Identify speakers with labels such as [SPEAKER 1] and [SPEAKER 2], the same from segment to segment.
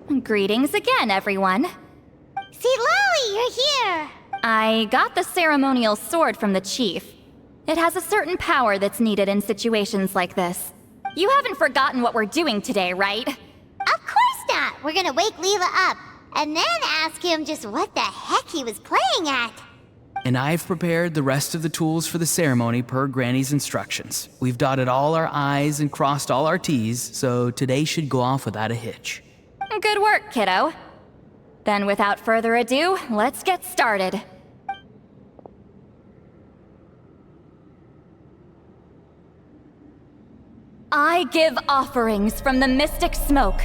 [SPEAKER 1] Greetings again, everyone.
[SPEAKER 2] Citlali, you're here!
[SPEAKER 1] I got the ceremonial sword from the chief. It has a certain power that's needed in situations like this. You haven't forgotten what we're doing today, right?
[SPEAKER 2] Of course not! We're gonna wake Leela up, and then ask him just what the heck he was playing at.
[SPEAKER 3] And I've prepared the rest of the tools for the ceremony per Granny's instructions. We've dotted all our I's and crossed all our T's, so today should go off without a hitch.
[SPEAKER 1] Good work, kiddo. Then without further ado, let's get started. I give offerings from the mystic smoke,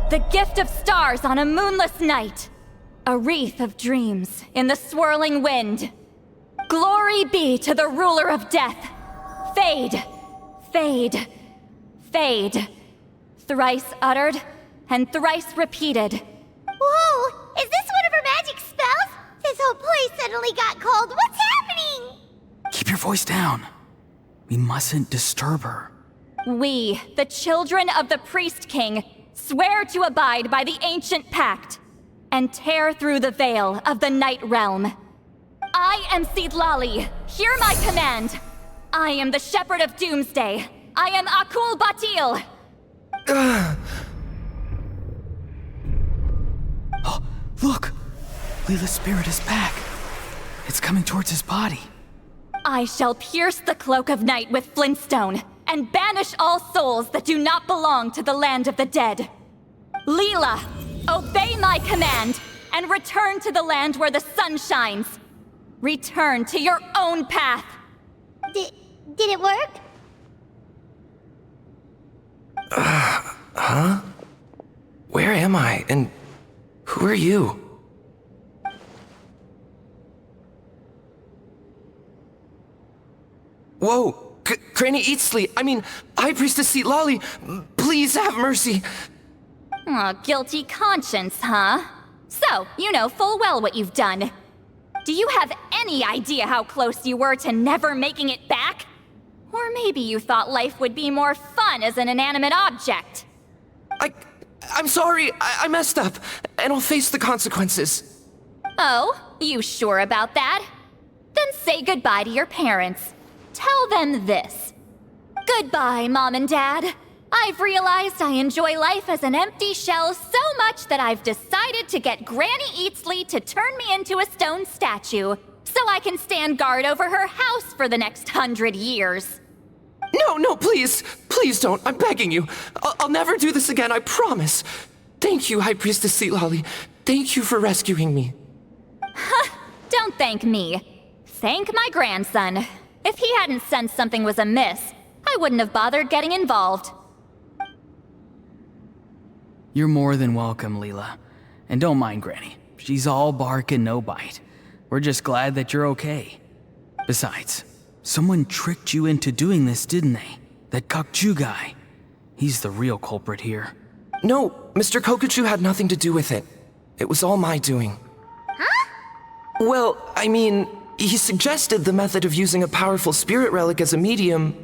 [SPEAKER 1] the gift of stars on a moonless night, a wreath of dreams in the swirling wind. Glory be to the ruler of death. Fade, fade, fade. Thrice uttered and thrice repeated.
[SPEAKER 2] Whoa! Is this one of her magic spells? This whole place suddenly got cold. What's happening?
[SPEAKER 3] Keep your voice down. We mustn't disturb her.
[SPEAKER 1] We, the children of the Priest King, swear to abide by the ancient pact and tear through the veil of the Night Realm. I am citlali. Hear my command. I am the Shepherd of Doomsday. I am Akul Batil.
[SPEAKER 3] Oh, look! Leela's spirit is back. It's coming towards his body.
[SPEAKER 1] I shall pierce the cloak of night with flintstone and banish all souls that do not belong to the land of the dead. Leela, obey my command and return to the land where the sun shines. Return to your own path.
[SPEAKER 2] Did it work?
[SPEAKER 4] Huh? Where am I? And who are you? Whoa! Granny Eatsley, High Priestess Citlali, please have mercy.
[SPEAKER 1] Aw, guilty conscience, huh? So, you know full well what you've done. Do you have any idea how close you were to never making it back? Or maybe you thought life would be more fun as an inanimate object.
[SPEAKER 4] I'm sorry, I messed up, and I'll face the consequences.
[SPEAKER 1] Oh, you sure about that? Then say goodbye to your parents. Tell them this. Goodbye, Mom and Dad. I've realized I enjoy life as an empty shell so much that I've decided to get Granny Eatsley to turn me into a stone statue, so I can stand guard over her house for the next 100 years.
[SPEAKER 4] No, please. Please don't. I'm begging you. I'll never do this again, I promise. Thank you, High Priestess Citlali. Thank you for rescuing me.
[SPEAKER 1] Don't thank me. Thank my grandson. If he hadn't sensed something was amiss, I wouldn't have bothered getting involved.
[SPEAKER 3] You're more than welcome, Leela. And don't mind Granny. She's all bark and no bite. We're just glad that you're okay. Besides, someone tricked you into doing this, didn't they? That Kokju guy. He's the real culprit here.
[SPEAKER 4] No, Mr. Kokachu had nothing to do with it. It was all my doing.
[SPEAKER 2] Huh?
[SPEAKER 4] Well, he suggested the method of using a powerful spirit relic as a medium,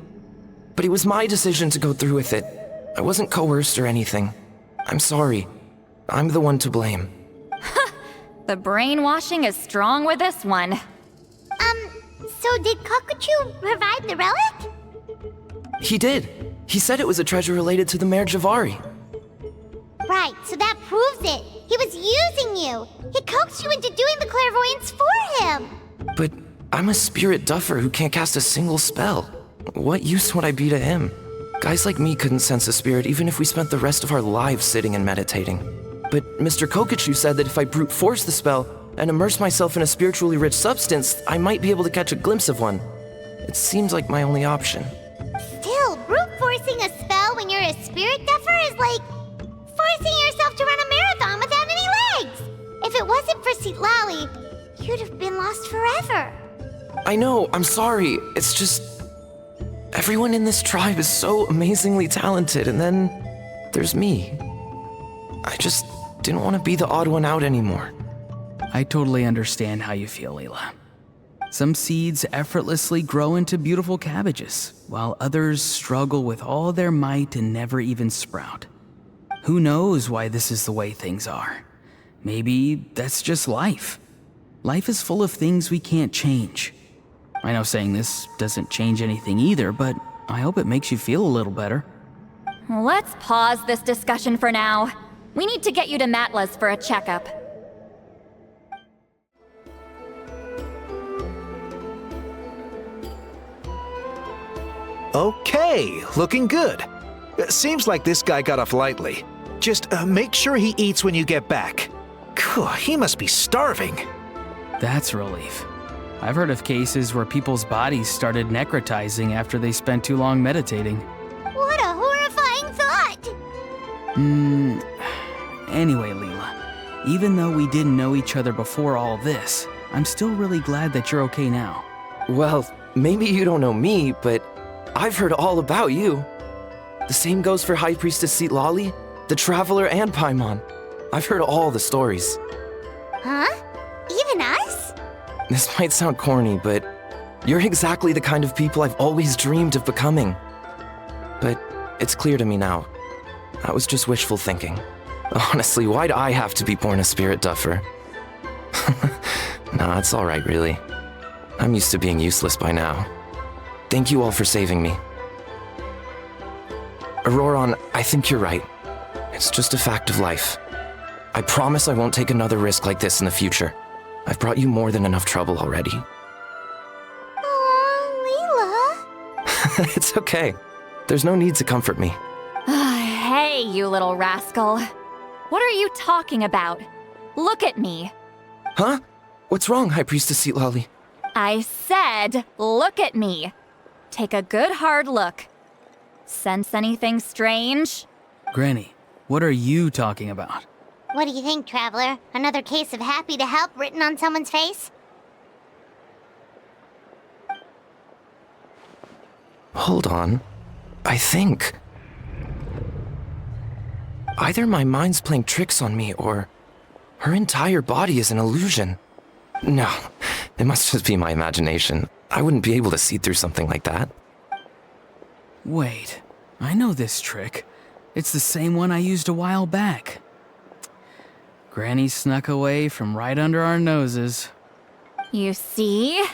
[SPEAKER 4] but it was my decision to go through with it. I wasn't coerced or anything. I'm sorry. I'm the one to blame.
[SPEAKER 1] The brainwashing is strong with this one.
[SPEAKER 2] So did Kokuchu provide the relic?
[SPEAKER 4] He did. He said it was a treasure related to the Mare Javari.
[SPEAKER 2] Right, so that proves it. He was using you. He coaxed you into doing the clairvoyance for him.
[SPEAKER 4] But I'm a spirit duffer who can't cast a single spell. What use would I be to him? Guys like me couldn't sense a spirit even if we spent the rest of our lives sitting and meditating. But Mr. Kokachu said that if I brute force the spell and immerse myself in a spiritually rich substance, I might be able to catch a glimpse of one. It seems like my only option.
[SPEAKER 2] Still, brute forcing a spell when you're a spirit duffer is like forcing yourself to run a marathon without any legs. If it wasn't for Citlali, you'd have been lost forever.
[SPEAKER 4] I know, I'm sorry. It's just... everyone in this tribe is so amazingly talented, and then there's me. I just didn't want to be the odd one out anymore.
[SPEAKER 3] I totally understand how you feel, Leela. Some seeds effortlessly grow into beautiful cabbages, while others struggle with all their might and never even sprout. Who knows why this is the way things are? Maybe that's just life. Life is full of things we can't change. I know saying this doesn't change anything either, but I hope it makes you feel a little better.
[SPEAKER 1] Let's pause this discussion for now. We need to get you to Matla's for a checkup.
[SPEAKER 5] Okay, looking good. Seems like this guy got off lightly. Just make sure he eats when you get back. Phew, he must be starving.
[SPEAKER 3] That's a relief. I've heard of cases where people's bodies started necrotizing after they spent too long meditating.
[SPEAKER 2] What a horrifying thought!
[SPEAKER 3] Anyway, Leela, even though we didn't know each other before all this, I'm still really glad that you're okay now.
[SPEAKER 4] Well, maybe you don't know me, but I've heard all about you. The same goes for High Priestess Citlali, the Traveler, and Paimon. I've heard all the stories.
[SPEAKER 2] Huh? Even us?
[SPEAKER 4] This might sound corny, but you're exactly the kind of people I've always dreamed of becoming. But it's clear to me now. That was just wishful thinking. Honestly, why'd I have to be born a spirit duffer? Nah, it's alright, really. I'm used to being useless by now. Thank you all for saving me. Auroron, I think you're right. It's just a fact of life. I promise I won't take another risk like this in the future. I've brought you more than enough trouble already.
[SPEAKER 2] Aw, Leela.
[SPEAKER 4] It's okay. There's no need to comfort me.
[SPEAKER 1] Hey, you little rascal. What are you talking about? Look at me.
[SPEAKER 4] Huh? What's wrong, High Priestess Citlali?
[SPEAKER 1] I said, look at me. Take a good hard look. Sense anything strange?
[SPEAKER 3] Granny, what are you talking about?
[SPEAKER 2] What do you think, Traveler? Another case of happy to help written on someone's face?
[SPEAKER 4] Hold on. I think... either my mind's playing tricks on me, or her entire body is an illusion. No, it must just be my imagination. I wouldn't be able to see through something like that.
[SPEAKER 3] Wait, I know this trick. It's the same one I used a while back. Granny snuck away from right under our noses.
[SPEAKER 1] You see?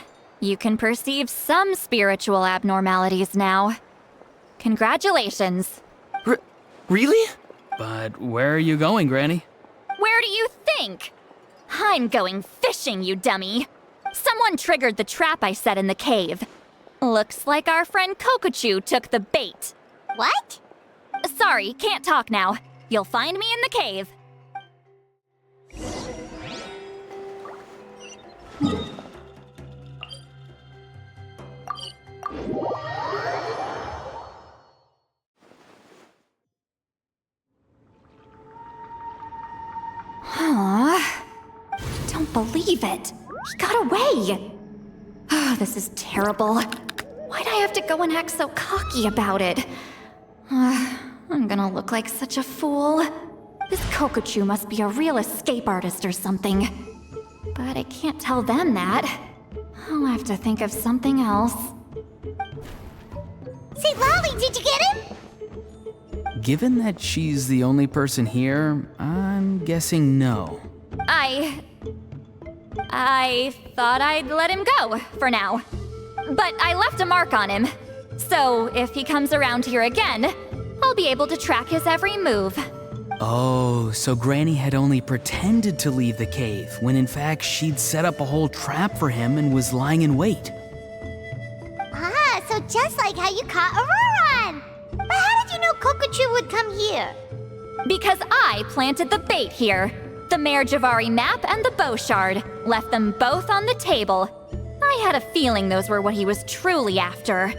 [SPEAKER 1] You can perceive some spiritual abnormalities now. Congratulations.
[SPEAKER 4] Really?
[SPEAKER 3] But where are you going, Granny?
[SPEAKER 1] Where do you think? I'm going fishing, you dummy. Someone triggered the trap I set in the cave. Looks like our friend Kokochu took the bait.
[SPEAKER 2] What?
[SPEAKER 1] Sorry, can't talk now. You'll find me in the cave. Don't believe it. He got away. Oh, this is terrible. Why'd I have to go and act so cocky about it? I'm gonna look like such a fool. This Kokochu must be a real escape artist or something. But I can't tell them that. I'll have to think of something else.
[SPEAKER 2] Citlali, did you get him?
[SPEAKER 3] Given that she's the only person here, I'm guessing no.
[SPEAKER 1] I thought I'd let him go for now. But I left a mark on him. So if he comes around here again, I'll be able to track his every move.
[SPEAKER 3] Oh, so Granny had only pretended to leave the cave, when in fact she'd set up a whole trap for him and was lying in wait.
[SPEAKER 2] Ah, so just like how you caught Auroron! But how did you know Kokochu would come here?
[SPEAKER 1] Because I planted the bait here. The Mare Javari map and the bow shard. Left them both on the table. I had a feeling those were what he was truly after.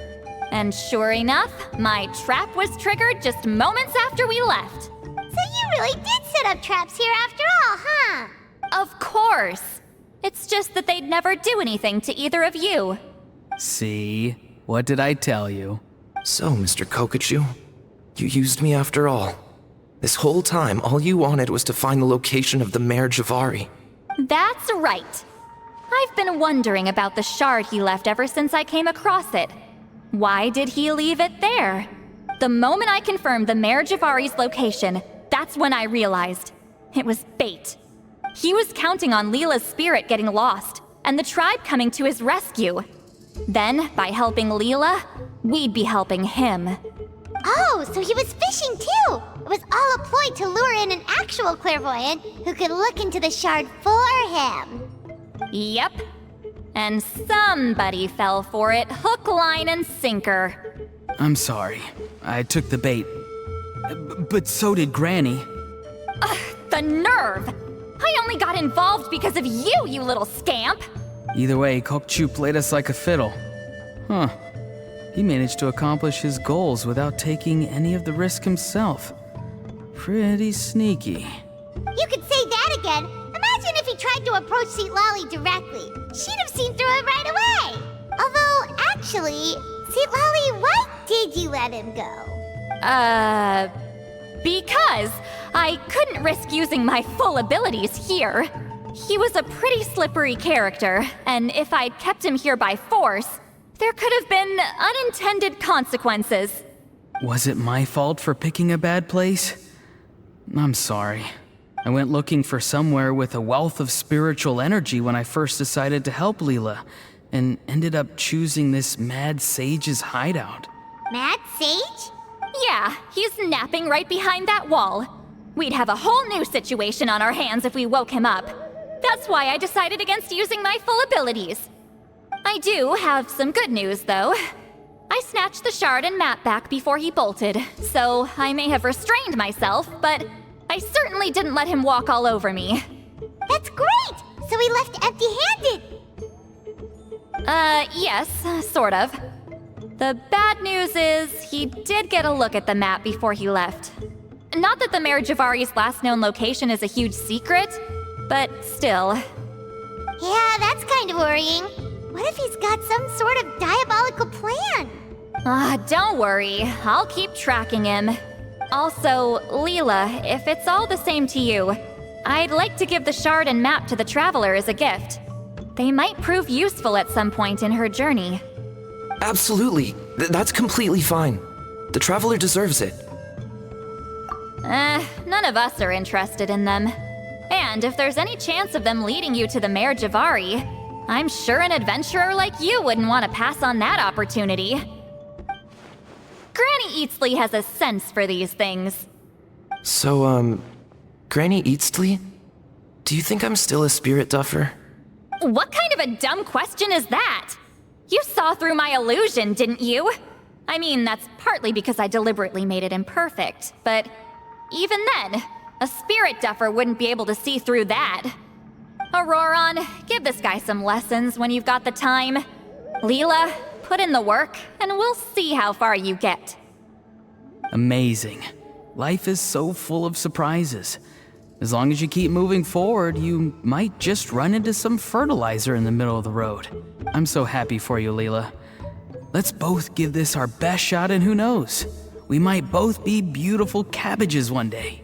[SPEAKER 1] And sure enough, my trap was triggered just moments after we left.
[SPEAKER 2] So you really did set up traps here after all, huh?
[SPEAKER 1] Of course. It's just that they'd never do anything to either of you.
[SPEAKER 3] See? What did I tell you?
[SPEAKER 4] So, Mr. Kokochu, you used me after all. This whole time, all you wanted was to find the location of the Mare Javari.
[SPEAKER 1] That's right. I've been wondering about the shard he left ever since I came across it. Why did he leave it there? The moment I confirmed the Mare Javari's location, that's when I realized it was bait. He was counting on Leela's spirit getting lost and the tribe coming to his rescue. Then, by helping Leela, we'd be helping him.
[SPEAKER 2] Oh, so he was fishing too! It was all a ploy to lure in an actual clairvoyant who could look into the shard for him.
[SPEAKER 1] Yep. And somebody fell for it, hook, line, and sinker.
[SPEAKER 3] I'm sorry. I took the bait. But so did Granny.
[SPEAKER 1] The nerve! I only got involved because of you, you little scamp!
[SPEAKER 3] Either way, Kokchu played us like a fiddle. Huh. He managed to accomplish his goals without taking any of the risk himself. Pretty sneaky.
[SPEAKER 2] You could say that again. Imagine if he tried to approach citlali directly. She'd have seen through it right away. Although, actually, citlali, why did you let him go?
[SPEAKER 1] Because I couldn't risk using my full abilities here. He was a pretty slippery character, and if I'd kept him here by force, there could have been unintended consequences.
[SPEAKER 3] Was it my fault for picking a bad place? I'm sorry. I went looking for somewhere with a wealth of spiritual energy when I first decided to help Leela, and ended up choosing this mad sage's hideout.
[SPEAKER 2] Mad Sage?
[SPEAKER 1] Yeah, he's napping right behind that wall. We'd have a whole new situation on our hands if we woke him up. That's why I decided against using my full abilities. I do have some good news, though. I snatched the shard and map back before he bolted, so I may have restrained myself, but I certainly didn't let him walk all over me.
[SPEAKER 2] That's great! So he left empty-handed!
[SPEAKER 1] Yes, sort of. The bad news is he did get a look at the map before he left. Not that the Mare Javari's last known location is a huge secret, but still.
[SPEAKER 2] Yeah, that's kind of worrying. What if he's got some sort of diabolical plan?
[SPEAKER 1] Don't worry. I'll keep tracking him. Also, Leela, if it's all the same to you, I'd like to give the shard and map to the Traveler as a gift. They might prove useful at some point in her journey.
[SPEAKER 4] Absolutely. That's completely fine. The Traveler deserves it.
[SPEAKER 1] None of us are interested in them. And if there's any chance of them leading you to the Mare Javari, I'm sure an adventurer like you wouldn't want to pass on that opportunity. Granny Eatsley has a sense for these things.
[SPEAKER 4] So, Granny Eatsley? Do you think I'm still a spirit duffer?
[SPEAKER 1] What kind of a dumb question is that? You saw through my illusion, didn't you? I mean, that's partly because I deliberately made it imperfect, but even then, a spirit duffer wouldn't be able to see through that. Auroron, give this guy some lessons when you've got the time. Leela, put in the work, and we'll see how far you get.
[SPEAKER 3] Amazing. Life is so full of surprises. As long as you keep moving forward, you might just run into some fertilizer in the middle of the road. I'm so happy for you, Leela. Let's both give this our best shot, and who knows? We might both be beautiful cabbages one day.